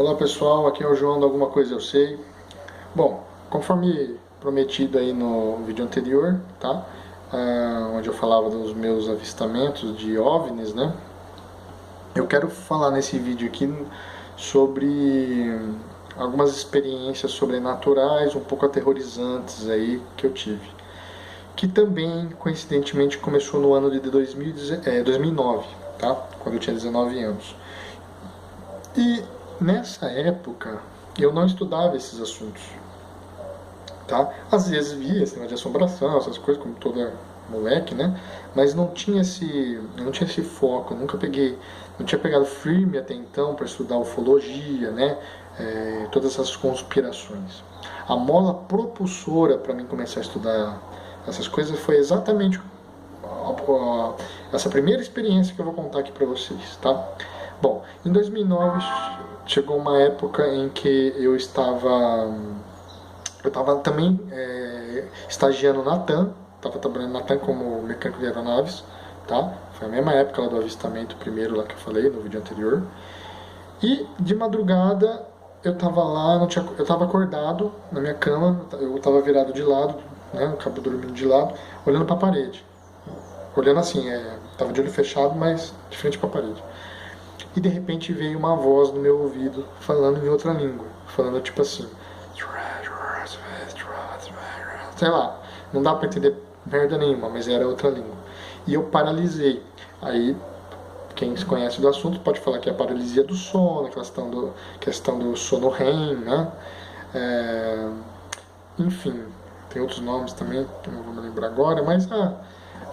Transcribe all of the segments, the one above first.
Olá pessoal, aqui é o João do Alguma Coisa Eu Sei. Bom, conforme prometido aí no vídeo anterior, tá? Onde eu falava dos meus avistamentos de OVNIs, né? Eu quero falar nesse vídeo aqui sobre algumas experiências sobrenaturais, um pouco aterrorizantes aí que eu tive. Que também, coincidentemente, começou no ano de 2009, tá? Quando eu tinha 19 anos. E nessa época eu não estudava esses assuntos, tá? Às vezes via esse negócio de assombração, essas coisas, como toda moleque, né? Mas eu não tinha esse foco, eu nunca peguei, não tinha pegado firme até então para estudar ufologia, né? Todas essas conspirações. A mola propulsora para mim começar a estudar essas coisas foi exatamente essa primeira experiência que eu vou contar aqui para vocês, tá? Bom, em 2009 chegou uma época em que eu estava também estagiando na TAM, estava trabalhando na TAM como mecânico de aeronaves, tá? Foi a mesma época lá do avistamento primeiro lá que eu falei no vídeo anterior. E de madrugada eu estava lá, eu estava acordado na minha cama, eu estava virado de lado, né? Eu acabo dormindo de lado, olhando para a parede. Olhando assim, tava de olho fechado, mas de frente para a parede. E de repente veio uma voz no meu ouvido falando em outra língua, falando tipo assim, sei lá, não dá para entender merda nenhuma, mas era outra língua. E eu paralisei. Aí quem se conhece do assunto pode falar que é a paralisia do sono, a questão do sono REM, né? Enfim, tem outros nomes também que eu não vou me lembrar agora, mas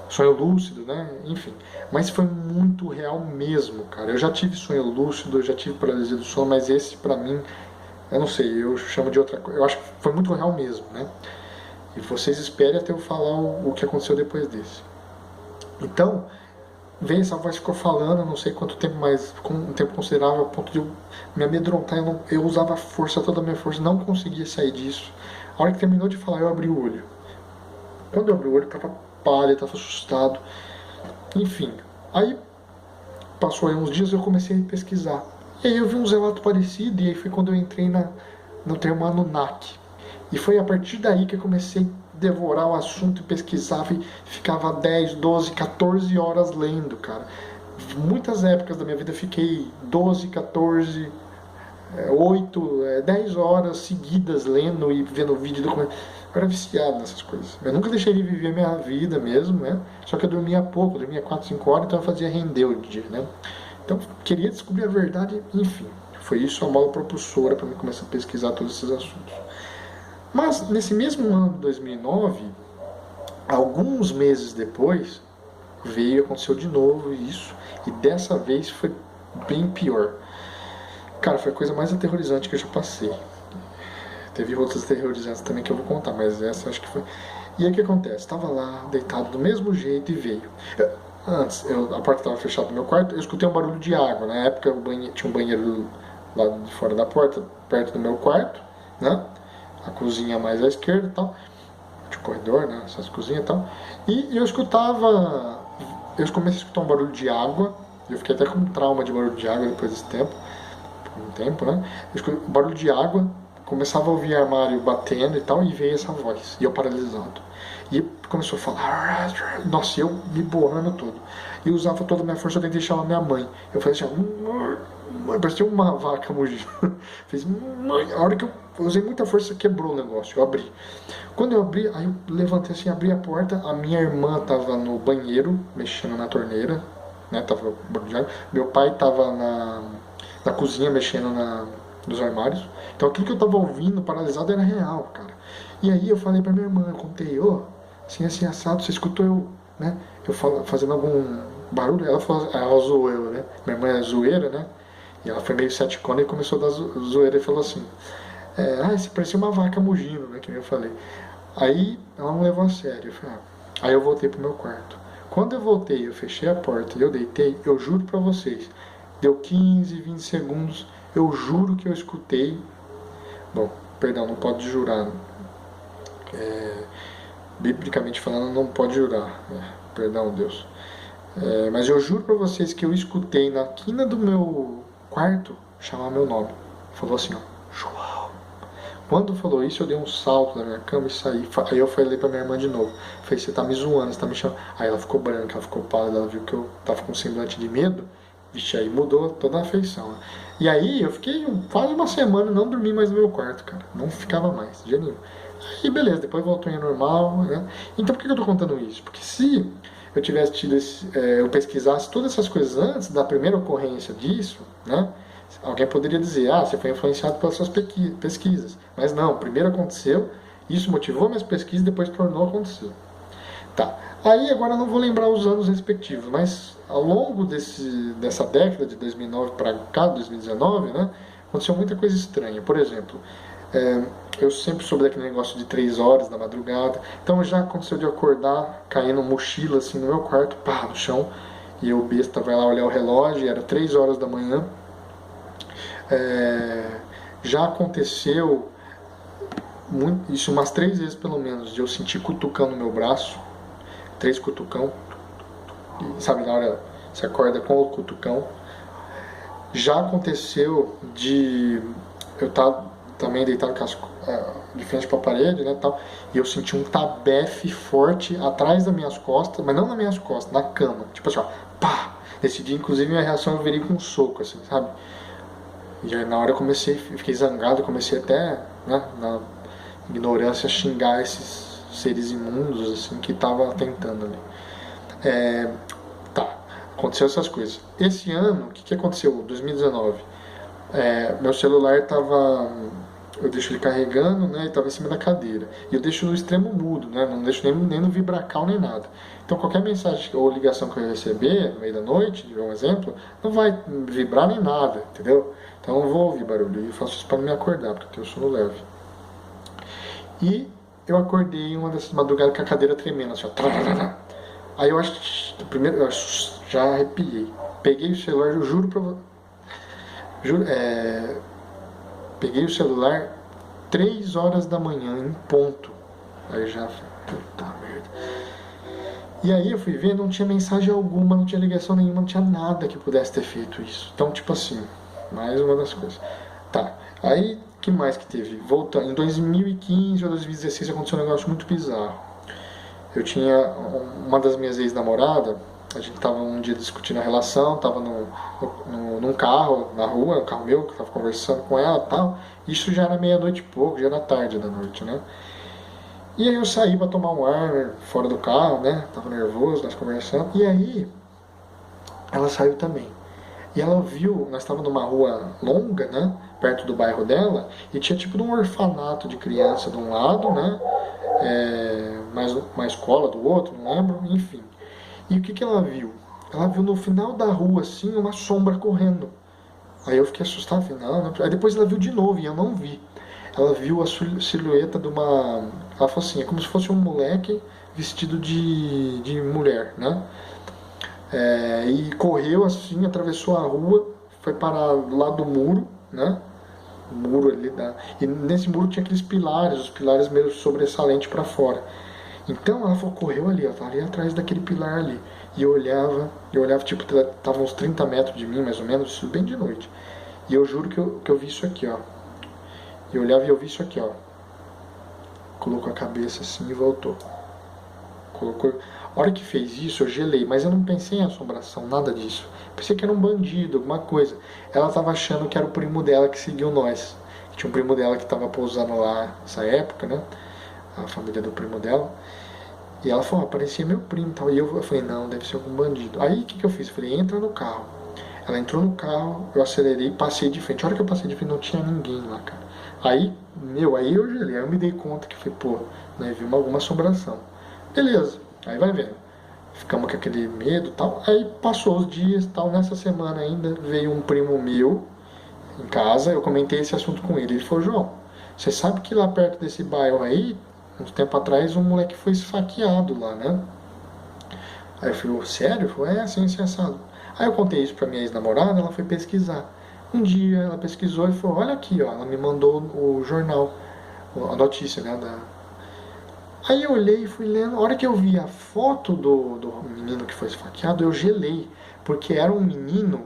sonho lúcido, né? Enfim. Mas foi muito real mesmo, cara. Eu já tive sonho lúcido, eu já tive paralisia do sono, mas esse pra mim, eu não sei, eu chamo de outra coisa. Eu acho que foi muito real mesmo, né? E vocês esperem até eu falar o que aconteceu depois desse. Então, veio essa voz, ficou falando, não sei quanto tempo, mas com um tempo considerável, a ponto de eu me amedrontar. Eu usava a força, toda a minha força, não conseguia sair disso. A hora que terminou de falar, eu abri o olho. Quando eu abri o olho, tava pálido, tava assustado. Enfim, aí passou aí uns dias, eu comecei a pesquisar. E aí eu vi um relato parecido, e aí foi quando eu entrei no termo Anunnaki. E foi a partir daí que eu comecei a devorar o assunto e pesquisava e ficava 10, 12, 14 horas lendo, cara. Muitas épocas da minha vida eu fiquei 12, 14, 8, 10 horas seguidas lendo e vendo vídeo do documento. Eu era viciado nessas coisas. Eu nunca deixei de viver a minha vida mesmo, né? Só que eu dormia pouco, eu dormia 4, 5 horas, então eu fazia render o dia, né? Então, queria descobrir a verdade, enfim. Foi isso a mola propulsora para mim começar a pesquisar todos esses assuntos. Mas, nesse mesmo ano de 2009, alguns meses depois, aconteceu de novo isso, e dessa vez foi bem pior. Cara, foi a coisa mais aterrorizante que eu já passei. Teve outras aterrorizantes também que eu vou contar, mas essa acho que foi. E aí o que acontece? Estava lá, deitado do mesmo jeito e veio. A porta estava fechada no meu quarto, eu escutei um barulho de água. Na época tinha um banheiro lá de fora da porta, perto do meu quarto, né? A cozinha mais à esquerda e tal. Tinha um corredor, né? Essas cozinhas e tal. E eu escutava. Eu comecei a escutar um barulho de água. Eu fiquei até com um trauma de barulho de água depois desse tempo. Por um tempo, né? Eu escutei um barulho de água. Começava a ouvir armário batendo e tal, e veio essa voz, e eu paralisado. E começou a falar, nossa, eu me borrando todo. E usava toda a minha força, eu tentei chamar minha mãe. Eu falei assim, mãe, parecia uma vaca mugindo. Fez, mãe, a hora que eu usei muita força, quebrou o negócio, eu abri. Quando eu abri, aí eu levantei assim, abri a porta, a minha irmã tava no banheiro, mexendo na torneira, né, tava barulho de água. Meu pai tava na cozinha, mexendo nos armários. Então aquilo que eu tava ouvindo, paralisado, era real, cara. E aí eu falei pra minha irmã, eu contei, assim, assim, assado, você escutou eu, né? Eu fazendo algum barulho, ela zoou eu, né? Minha irmã é zoeira, né? E ela foi meio ceticona e começou a dar zoeira e falou assim, você parecia uma vaca mugindo, né? Que eu falei. Aí ela não levou a sério. Eu falei, Aí eu voltei pro meu quarto. Quando eu voltei, eu fechei a porta e eu deitei, eu juro pra vocês, deu 15, 20 segundos, eu juro que eu escutei. Bom, perdão, não pode jurar. Biblicamente falando, não pode jurar. Perdão, Deus. Mas eu juro pra vocês que eu escutei na quina do meu quarto chamar meu nome. falou assim, ó, João. Quando falou isso, eu dei um salto da minha cama e saí. Aí eu falei pra minha irmã de novo. Falei, você tá me zoando, você tá me chamando. Aí ela ficou branca, ela ficou pálida, ela viu que eu tava com um semblante de medo. Vixe, aí mudou toda a afeição. Né? E aí eu fiquei quase uma semana, não dormi mais no meu quarto, cara. Não ficava mais, de jeito nenhum. Aí beleza, depois voltou em normal, né? Então por que eu tô contando isso? Porque se eu tivesse tido eu pesquisasse todas essas coisas antes da primeira ocorrência disso, né? Alguém poderia dizer, você foi influenciado pelas suas pesquisas. Mas não, primeiro aconteceu, isso motivou minhas pesquisas e depois tornou a acontecer. Tá. Aí agora eu não vou lembrar os anos respectivos, mas ao longo dessa década de 2009 para cá, 2019, né, aconteceu muita coisa estranha. Por exemplo, eu sempre soube daquele negócio de 3 horas da madrugada, então já aconteceu de eu acordar caindo mochila assim no meu quarto, pá, no chão, e eu besta vai lá olhar o relógio, era 3 horas da manhã. Já aconteceu isso umas 3 vezes pelo menos, de eu sentir cutucão no meu braço, 3 cutucão, sabe, na hora você acorda com o cutucão. Já aconteceu de eu estar também deitado de frente para a parede, né, tal, e eu senti um tabefe forte atrás das minhas costas, mas não nas minhas costas, na cama, tipo assim, ó, pá. Esse dia, inclusive, minha reação eu virei com um soco, assim, sabe? E aí na hora eu fiquei zangado, comecei até, né, na ignorância, a xingar esses seres imundos, assim, que tava tentando ali. Tá, aconteceu essas coisas. Esse ano, o que aconteceu? 2019, meu celular tava, eu deixo ele carregando, né, e tava em cima da cadeira. E eu deixo no extremo mudo, né, não deixo nem no vibracal nem nada. Então qualquer mensagem ou ligação que eu receber no meio da noite, de um exemplo, não vai vibrar nem nada, entendeu? Então eu não vou ouvir barulho, e eu faço isso para não me acordar, porque eu tenho sono leve. E eu acordei uma dessas madrugadas com a cadeira tremendo, assim, ó. Aí eu acho que, primeiro, eu já arrepiei. Peguei o celular, eu juro pra você. Peguei o celular 3 horas da manhã, em ponto. Aí já falei, puta merda. E aí eu fui ver, não tinha mensagem alguma, não tinha ligação nenhuma, não tinha nada que pudesse ter feito isso. Então, tipo assim, mais uma das coisas. Tá, aí, que mais que teve? Voltando, em 2015 ou 2016 aconteceu um negócio muito bizarro. Eu tinha uma das minhas ex-namoradas, a gente tava um dia discutindo a relação, tava num carro, na rua, um carro meu, que tava conversando com ela e tal. Isso já era meia-noite e pouco, já era tarde da noite, né? E aí eu saí pra tomar um ar fora do carro, né? Tava nervoso, nós conversando. E aí ela saiu também. E ela viu, nós estávamos numa rua longa, né? Perto do bairro dela, e tinha tipo um orfanato de criança de um lado, né? Mais uma escola do outro, não lembro, enfim. E o que ela viu? Ela viu no final da rua, assim, uma sombra correndo. Aí eu fiquei assustado, falei, não. Aí depois ela viu de novo e eu não vi. Ela viu a silhueta de uma. Ela falou assim, é como se fosse um moleque vestido de mulher, né? E correu assim, atravessou a rua, foi parar do lado do muro, né? O muro ali e nesse muro tinha aqueles pilares, os pilares meio sobressalentes para fora. Então ela falou, correu ali, ela tava ali atrás daquele pilar ali. E eu olhava, tipo, tava uns 30 metros de mim, mais ou menos, isso bem de noite. E eu juro que eu vi isso aqui, ó. Eu olhava e eu vi isso aqui, ó. Colocou a cabeça assim e voltou. Colocou. A hora que fez isso, eu gelei, mas eu não pensei em assombração, nada disso. Pensei que era um bandido, alguma coisa. Ela tava achando que era o primo dela que seguiu nós. Tinha um primo dela que tava pousando lá nessa época, né? A família do primo dela. E ela falou, parecia meu primo e tal. E eu falei, não, deve ser algum bandido. Aí o que eu fiz? Eu falei, entra no carro. Ela entrou no carro, eu acelerei, passei de frente. A hora que eu passei de frente não tinha ninguém lá, cara. Aí eu gelei. Aí eu me dei conta que foi, né, vi alguma assombração. Beleza, aí vai vendo. Ficamos com aquele medo e tal. Aí passou os dias e tal. Nessa semana ainda veio um primo meu em casa. Eu comentei esse assunto com ele. Ele falou, João, você sabe que lá perto desse bairro aí, uns tempo atrás, um moleque foi esfaqueado lá, né? Aí eu falei, sério? Ele falou, assim, assado. Aí eu contei isso pra minha ex-namorada, ela foi pesquisar. Um dia ela pesquisou e falou, olha aqui, ó, ela me mandou o jornal, a notícia, né, Aí eu olhei e fui lendo, a hora que eu vi a foto do menino que foi esfaqueado, eu gelei, porque era um menino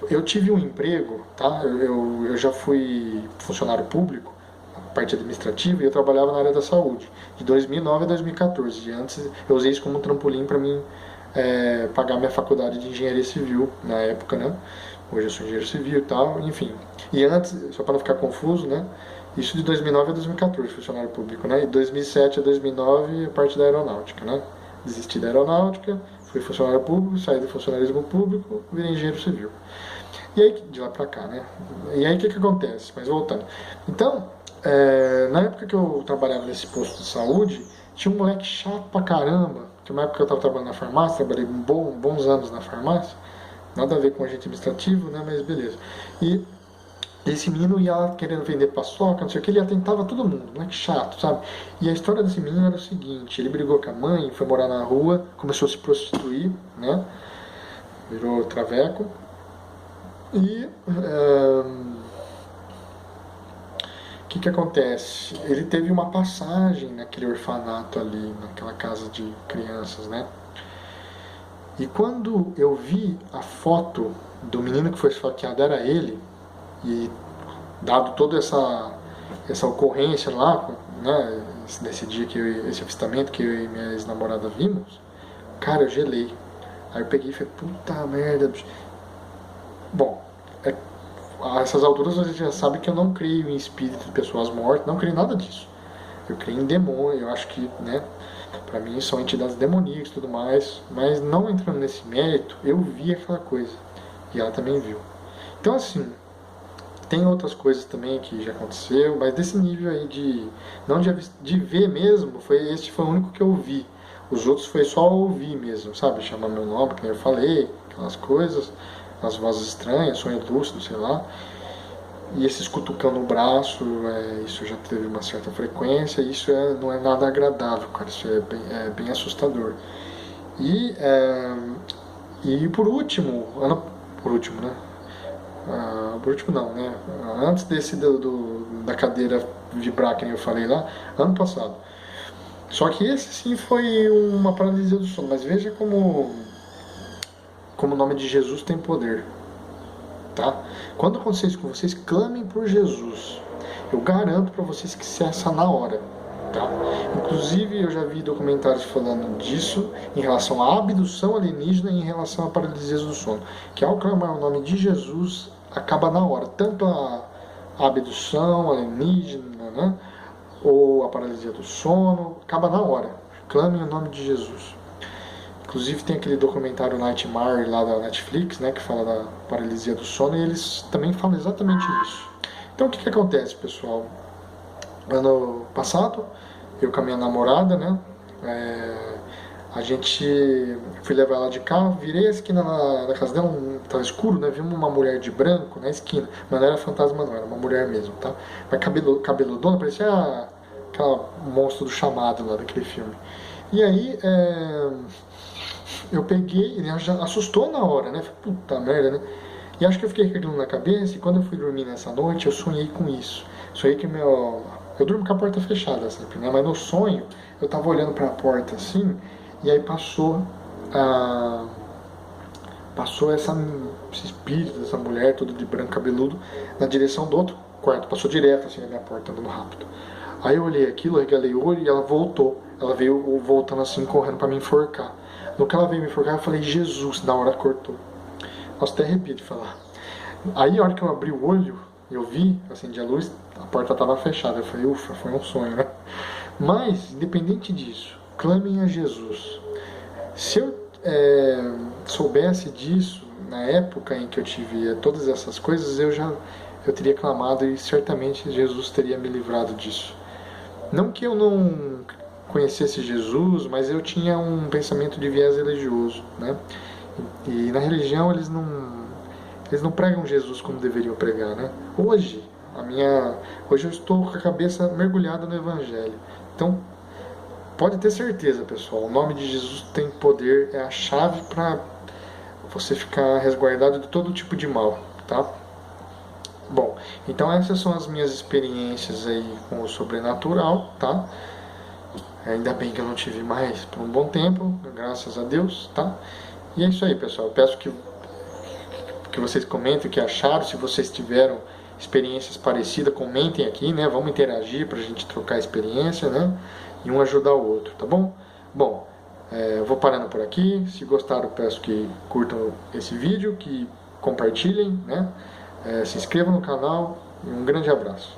Eu tive um emprego, tá? Eu já fui funcionário público, a parte administrativa, e eu trabalhava na área da saúde, de 2009 a 2014. E antes eu usei isso como um trampolim para mim pagar minha faculdade de engenharia civil na época, né? Hoje eu sou engenheiro civil e tal, enfim. E antes, só para não ficar confuso, né? Isso de 2009 a 2014, funcionário público, né? E 2007 a 2009, a parte da aeronáutica, né? Desisti da aeronáutica, fui funcionário público, saí do funcionalismo público, virei engenheiro civil. E aí, de lá pra cá, né? E aí, o que acontece? Mas voltando. Então, na época que eu trabalhava nesse posto de saúde, tinha um moleque chato pra caramba. Tinha uma época que eu tava trabalhando na farmácia, trabalhei bons anos na farmácia. Nada a ver com agente administrativo, né? Mas beleza. E esse menino ia lá querendo vender paçoca, não sei o que, ele atentava todo mundo, né? Que chato, sabe? E a história desse menino era o seguinte: ele brigou com a mãe, foi morar na rua, começou a se prostituir, né? Virou traveco. E o que acontece? Ele teve uma passagem naquele orfanato ali, naquela casa de crianças, né? E quando eu vi a foto do menino que foi esfaqueado, era ele, e dado toda essa ocorrência lá, né, nesse dia esse avistamento que eu e minha ex-namorada vimos, cara, eu gelei. Aí eu peguei e falei, puta merda. Bom, a essas alturas você já sabe que eu não creio em espírito de pessoas mortas, não creio em nada disso. Eu creio em demônio, eu acho que, né, pra mim são entidades demoníacas e tudo mais, mas não entrando nesse mérito, eu vi aquela coisa. E ela também viu. Então, assim, tem outras coisas também que já aconteceu, mas desse nível aí não de ver mesmo, este foi o único que eu vi. Os outros foi só ouvir mesmo, sabe? Chamar meu nome, que eu falei, aquelas coisas, as vozes estranhas, sonho lúcido, sei lá. E esses cutucando o braço, isso já teve uma certa frequência, isso não é nada agradável, cara, isso é bem assustador. E por último, né? Por último não, né? Antes desse da cadeira vibrar, que eu falei lá, ano passado. Só que esse sim foi uma paralisia do sono, mas veja como o nome de Jesus tem poder, tá? Quando acontecer isso com vocês, clamem por Jesus. Eu garanto para vocês que cessa na hora, tá? Inclusive eu já vi documentários falando disso em relação à abdução alienígena e em relação a paralisias do sono, que ao clamar o nome de Jesus acaba na hora, tanto a abdução alienígena, né, ou a paralisia do sono, acaba na hora. Clamem o nome de Jesus. Inclusive tem aquele documentário Nightmare lá da Netflix, né, que fala da paralisia do sono, e eles também falam exatamente isso. Então o que acontece, pessoal? Ano passado, eu com a minha namorada, né, a gente fui levar ela de carro, virei a esquina da casa dela, tava escuro, né? Vimos uma mulher de branco na esquina, mas não era fantasma não, era uma mulher mesmo, tá? Mas cabeludona, parecia aquela monstro do Chamado lá daquele filme. E aí eu peguei, ele já assustou na hora, né? Falei, puta merda, né? E acho que eu fiquei com aquilo na cabeça, e quando eu fui dormir nessa noite, eu sonhei com isso. Sonhei que eu durmo com a porta fechada sempre, né? Mas no sonho, eu tava olhando pra porta assim, e aí passou esse espírito dessa mulher, toda de branco cabeludo, na direção do outro quarto. Passou direto assim na minha porta, andando rápido. Aí eu olhei aquilo, regalei o olho e ela voltou. Ela veio voltando assim, correndo pra me enforcar. No que ela veio me enforcar, eu falei, Jesus, na hora cortou. Nossa, até arrepio de falar. Aí a hora que eu abri o olho, eu vi, acendi a luz, a porta estava fechada. Eu falei, ufa, foi um sonho, né? Mas, independente disso, clamem a Jesus. Se eu soubesse disso, na época em que eu tive todas essas coisas, eu teria clamado e certamente Jesus teria me livrado disso. Não que eu não conhecesse Jesus, mas eu tinha um pensamento de viés religioso, né? E na religião eles não pregam Jesus como deveriam pregar, né? Hoje eu estou com a cabeça mergulhada no Evangelho. Então, pode ter certeza, pessoal, o nome de Jesus tem poder, é a chave para você ficar resguardado de todo tipo de mal, tá? Bom, então essas são as minhas experiências aí com o sobrenatural, tá? Ainda bem que eu não tive mais por um bom tempo, graças a Deus, tá? E é isso aí, pessoal. Eu peço que que vocês comentem o que acharam, se vocês tiveram experiências parecidas, comentem aqui, né? Vamos interagir para a gente trocar experiência, né? E um ajudar o outro, tá bom? Bom, eu vou parando por aqui. Se gostaram, peço que curtam esse vídeo, que compartilhem, né? Se inscrevam no canal e um grande abraço.